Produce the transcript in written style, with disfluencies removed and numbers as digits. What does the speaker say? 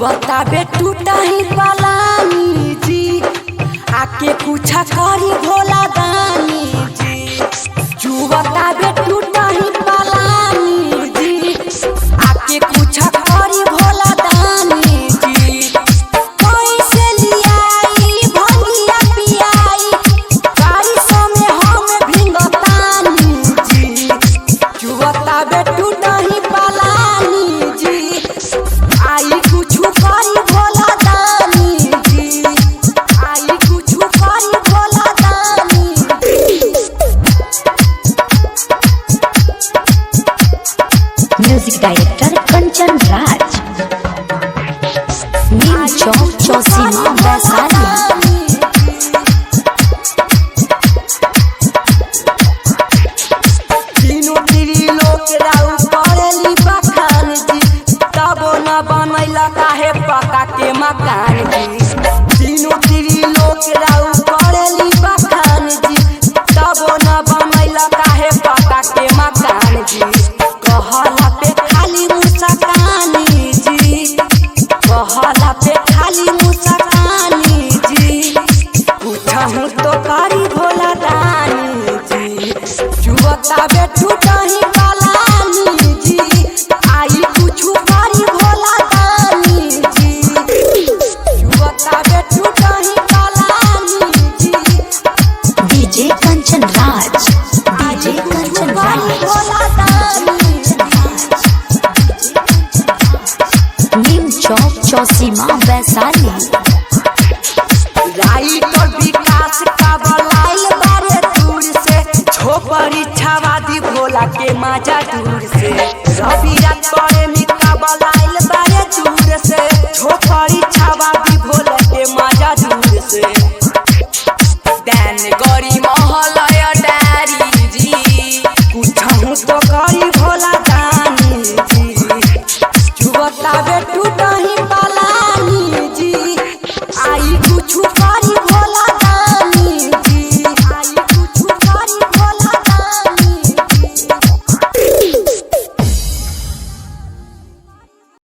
बताबे टूटा ही पलानी जी, आके पूछा करी भोला दानी जी। जू बताबे टूटा ही पलानी जी, आके पूछा करी भोला दानी जी। कैसे लियाई भंगिया पियाई, बारिशों में हम भिंगतानी जी। जू बताबे टूटा ही पलानी जी, आई कुछ करी भोला दानी जी, आई कुछ करी भोला दानी जी। म्यूजिक डायरेक्टर कंचन राज, नीम चौक चौसीमा वैशाली। तीनों तिरी लोग राउ करेली बखान जी, तबो न बनैला काहे पका के मकान जी। तीनों तिरी लोग राउ करेली बखान जी, तबो न बनैला काहे पका के मकान जी। कहला पे खाली मुसकानी जी, कहला पे खाली मुसकानी जी। पूछहूँ तो करी भोला दानी जी। जुवताबे टूटा ही पलानी जी, आई कुछ करी भोला दानी जी। जुवताबे टूटा ही पलानी जी, डीजे कंचन राज, डीजे कंचन राज, भोला दानी नीम चौक चौसीमा वैशाली। राइटर विकास का बलाइल बारे दूर से, छोपरी छावादी भोला के मजा दूर से। रवि रात पड़े निका बलाइल बारे दूर से, छोपरी छावादी भोला के मजा दूर से। दैन गरी महल